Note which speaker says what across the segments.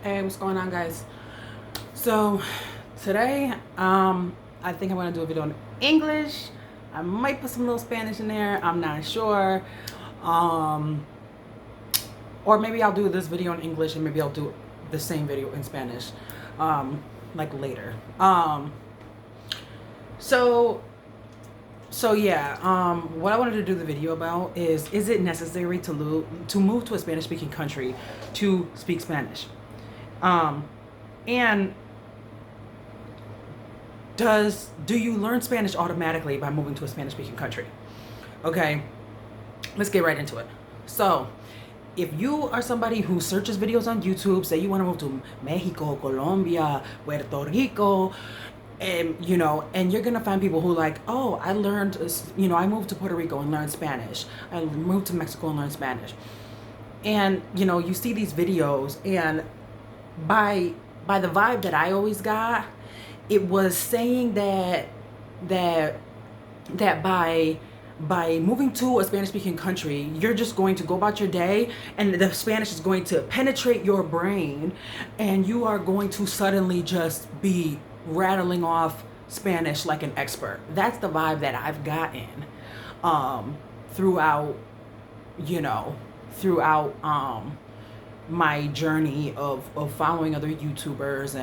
Speaker 1: Hey, what's going on, guys? So today, I think I'm gonna do a video in English. I might put some little Spanish in there. I'm not sure. Um, or maybe I'll do this video in English and maybe I'll do the same video in Spanish, like later. So yeah, what I wanted to do the video about is it necessary to move to a Spanish speaking country to speak Spanish? And do you learn Spanish automatically by moving to a Spanish speaking country? Okay, let's get right into it. So if you are somebody who searches videos on YouTube, say you want to move to Mexico, Colombia, Puerto Rico, and and you're gonna find people who like, oh, I learned, I moved to Puerto Rico and learned Spanish. I moved to Mexico and learned Spanish. And you see these videos, and by the vibe that I always got, it was saying that by moving to a Spanish speaking country, you're just going to go about your day and the Spanish is going to penetrate your brain and you are going to suddenly just be rattling off Spanish like an expert. That's the vibe that I've gotten throughout my journey of following other YouTubers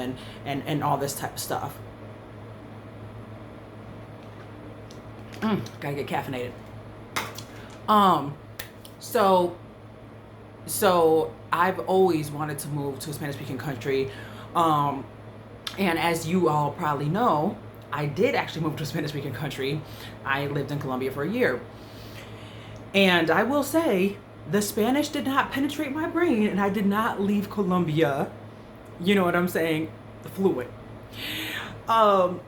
Speaker 1: and all this type of stuff. Gotta get caffeinated. So I've always wanted to move to a Spanish speaking country. And as you all probably know, I did actually move to a Spanish speaking country. I lived in Colombia for a year. And I will say, the Spanish did not penetrate my brain and I did not leave Colombia, you know what I'm saying, fluent. And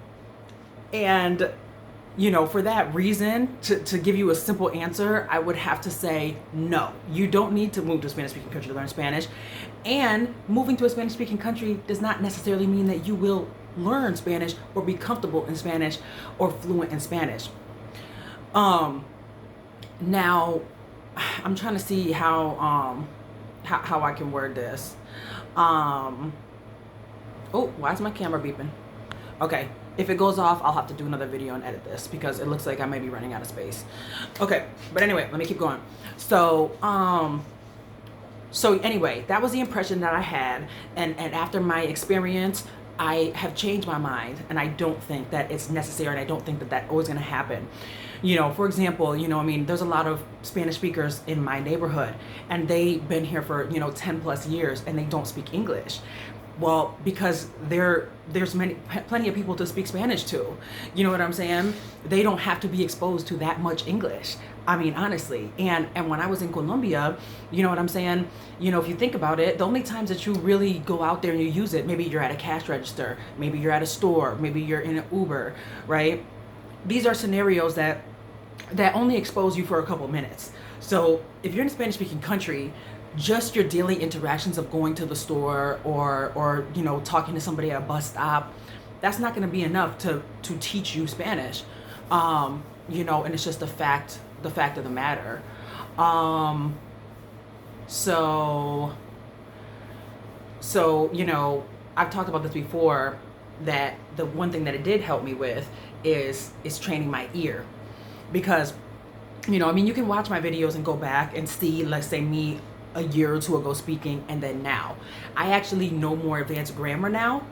Speaker 1: for that reason, to give you a simple answer, I would have to say no. You don't need to move to a Spanish-speaking country to learn Spanish. And moving to a Spanish-speaking country does not necessarily mean that you will learn Spanish or be comfortable in Spanish or fluent in Spanish. Now, I'm trying to see how I can word this. Oh, why is my camera beeping? Okay. If it goes off, I'll have to do another video and edit this because it looks like I may be running out of space. Okay, but anyway, let me keep going. So anyway, that was the impression that I had, and after my experience, I have changed my mind, and I don't think that it's necessary, and I don't think that that's always going to happen. For example, there's a lot of Spanish speakers in my neighborhood, and they've been here for 10 plus years, and they don't speak English. Well, because there's plenty of people to speak Spanish to. You know what I'm saying? They don't have to be exposed to that much English. I mean, honestly. And when I was in Colombia, you know what I'm saying? If you think about it, the only times that you really go out there and you use it, maybe you're at a cash register, maybe you're at a store, maybe you're in an Uber, right? These are scenarios that only expose you for a couple minutes. So if you're in a Spanish-speaking country, just your daily interactions of going to the store or talking to somebody at a bus stop, that's not going to be enough to teach you Spanish. And it's just the fact of the matter. So I've talked about this before, that the one thing that it did help me with is training my ear. Because you can watch my videos and go back and see, let's say, me a year or two ago speaking, and then now. I actually know more advanced grammar now,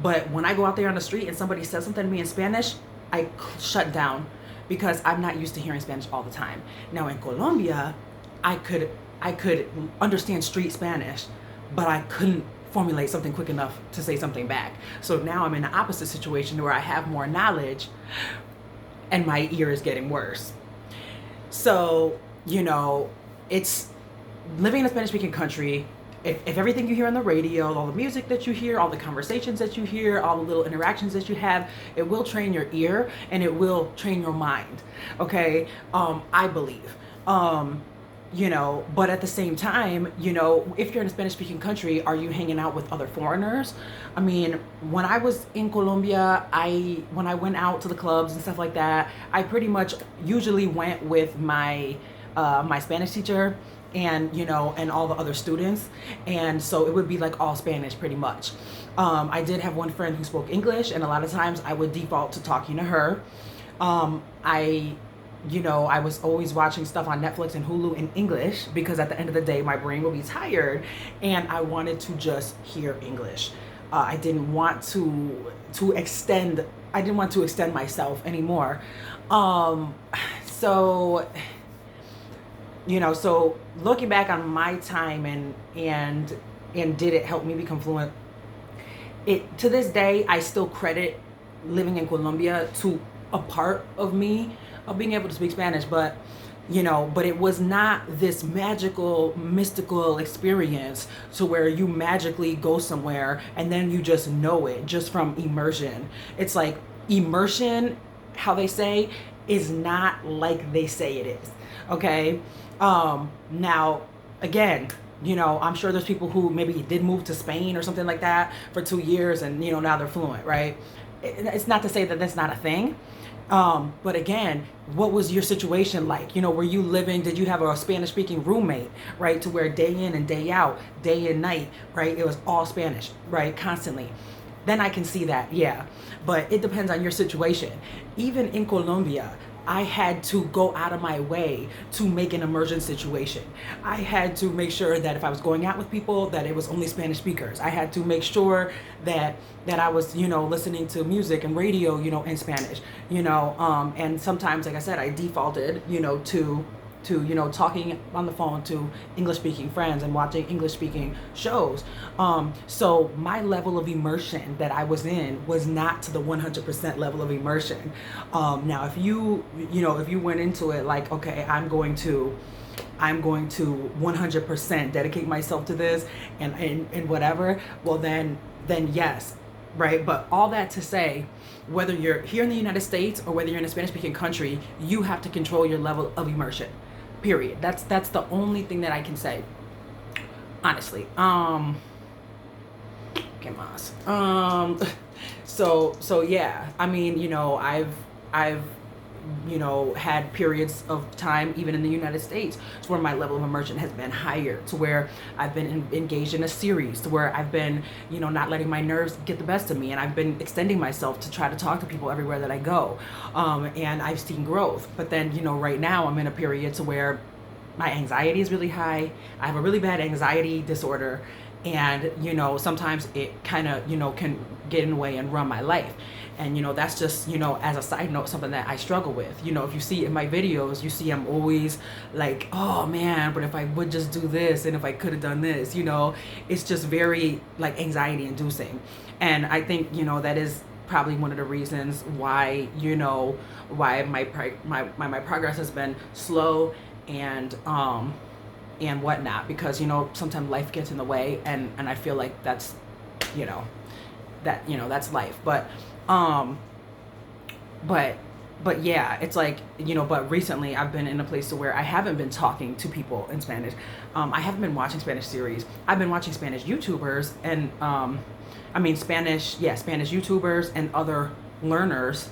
Speaker 1: but when I go out there on the street and somebody says something to me in Spanish, I shut down because I'm not used to hearing Spanish all the time. Now in Colombia, I could understand street Spanish, but I couldn't formulate something quick enough to say something back. So now I'm in the opposite situation where I have more knowledge and my ear is getting worse. So, it's living in a Spanish-speaking country. If everything you hear on the radio, all the music that you hear, all the conversations that you hear, all the little interactions that you have, it will train your ear and it will train your mind. Okay, I believe. But at the same time, if you're in a Spanish-speaking country, are you hanging out with other foreigners? I mean, when I was in Colombia, when I went out to the clubs and stuff like that, I pretty much usually went with my Spanish teacher and and all the other students, and so it would be like all Spanish pretty much. I did have one friend who spoke English, and a lot of times I would default to talking to her. I I was always watching stuff on Netflix and Hulu in English because at the end of the day, my brain would be tired and I wanted to just hear English. I didn't want I didn't want to extend myself anymore. Um, so, so looking back on my time and did it help me become fluent? It to this day, I still credit living in Colombia to a part of me of being able to speak Spanish, but but it was not this magical, mystical experience to where you magically go somewhere and then you just know it just from immersion. It's like immersion, how they say, is not like they say it is. Okay. Now, again, I'm sure there's people who maybe did move to Spain or something like that for 2 years and, now they're fluent, right? It's not to say that that's not a thing. But again, what was your situation like? Were you living, did you have a Spanish speaking roommate, right? To where day in and day out, day and night, right? It was all Spanish, right? Constantly. Then I can see that, yeah. But it depends on your situation. Even in Colombia, I had to go out of my way to make an immersion situation. I had to make sure that if I was going out with people, that it was only Spanish speakers. I had to make sure that I was, listening to music and radio, in Spanish, and sometimes, like I said, I defaulted, to talking on the phone to English speaking friends and watching English speaking shows. So my level of immersion that I was in was not to the 100% level of immersion. Now, if if you went into it like, okay, I'm going to 100% dedicate myself to this and whatever, well then yes, right? But all that to say, whether you're here in the United States or whether you're in a Spanish speaking country, you have to control your level of immersion. Period. That's the only thing that I can say. Honestly. ¿Qué más? So yeah. I mean, I've had periods of time, even in the United States, to where my level of immersion has been higher, to where I've been engaged in a series, to where I've been, not letting my nerves get the best of me, and I've been extending myself to try to talk to people everywhere that I go, and I've seen growth. But then, right now I'm in a period to where my anxiety is really high. I have a really bad anxiety disorder, and sometimes it kind of can get in the way and run my life. And that's just as a side note, something that I struggle with. If you see in my videos, you see I'm always like, oh man, but if I would just do this, and if I could have done this, it's just very like anxiety inducing. And I think that is probably one of the reasons why why my progress has been slow and whatnot, because sometimes life gets in the way, and I feel like that's that's life. But yeah, it's like, but recently I've been in a place to where I haven't been talking to people in Spanish. I haven't been watching Spanish series. I've been watching Spanish YouTubers and Spanish YouTubers and other learners,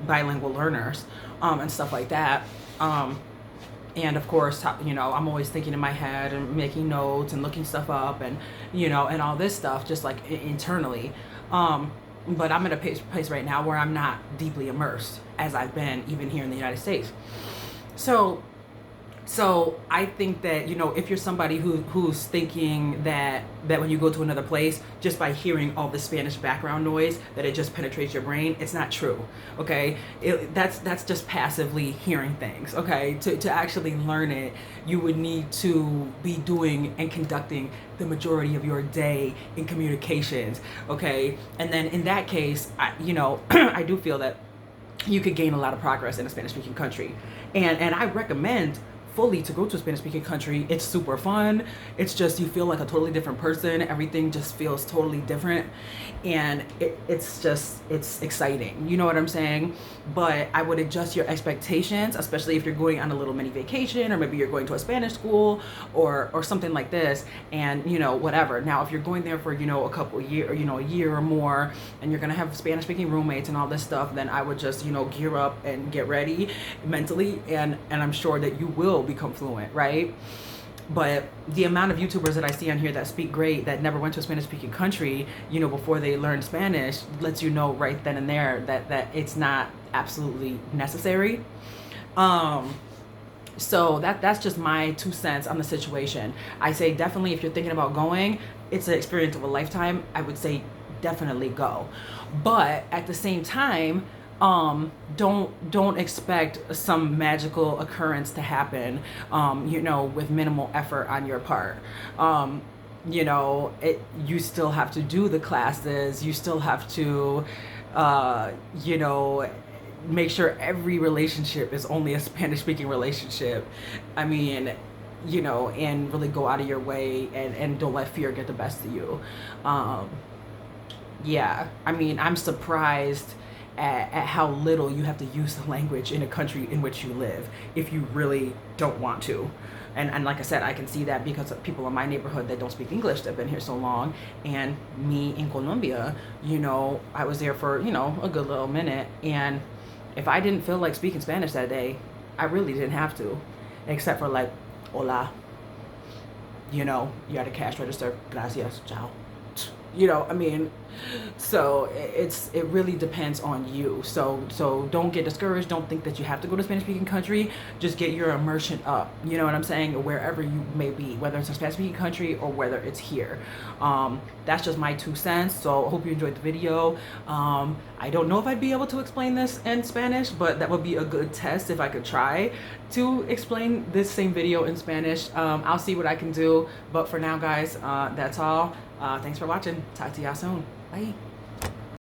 Speaker 1: bilingual learners, and stuff like that. And of course, I'm always thinking in my head and making notes and looking stuff up and, and all this stuff, just like internally. But I'm in a place right now where I'm not deeply immersed as I've been even here in the United States. So I think that, if you're somebody who's thinking that when you go to another place, just by hearing all the Spanish background noise, that it just penetrates your brain, it's not true, okay? That's just passively hearing things, okay? To actually learn it, you would need to be doing and conducting the majority of your day in communications, okay? And then in that case, I do feel that you could gain a lot of progress in a Spanish-speaking country. And I recommend fully to go to a Spanish-speaking country. It's super fun. It's just, you feel like a totally different person. Everything just feels totally different. And it's exciting. You know what I'm saying? But I would adjust your expectations, especially if you're going on a little mini vacation, or maybe you're going to a Spanish school or something like this, and whatever. Now, if you're going there for a couple of years, a year or more, and you're gonna have Spanish-speaking roommates and all this stuff, then I would just gear up and get ready mentally, and I'm sure that you will become fluent, right? But the amount of YouTubers that I see on here that speak great, that never went to a Spanish speaking country, you know, before they learned Spanish, lets you know right then and there that it's not absolutely necessary. So that's just my 2 cents on the situation. I say definitely, if you're thinking about going, it's an experience of a lifetime. I would say definitely go. But at the same time, don't expect some magical occurrence to happen, you know, with minimal effort on your part. You know, you still have to do the classes. You still have to, you know, make sure every relationship is only a Spanish speaking relationship. I mean, you know, and really go out of your way, and don't let fear get the best of you. Um, yeah, I mean, I'm surprised at how little you have to use the language in a country in which you live if you really don't want to. And like I said, I can see that because of people in my neighborhood that don't speak English that have been here so long. And me in Colombia, you know, I was there for, you know, a good little minute. And if I didn't feel like speaking Spanish that day, I really didn't have to, except for like, hola, you know, you're at a cash register, gracias, ciao. You know, I mean, so it really depends on you. So don't get discouraged. Don't think that you have to go to a Spanish speaking country. Just get your immersion up. You know what I'm saying? Wherever you may be, whether it's a Spanish speaking country or whether it's here. That's just my 2 cents. So I hope you enjoyed the video. I don't know if I'd be able to explain this in Spanish, but that would be a good test if I could try to explain this same video in Spanish. I'll see what I can do. But for now, guys, that's all. Thanks for watching. Talk to y'all soon. Bye.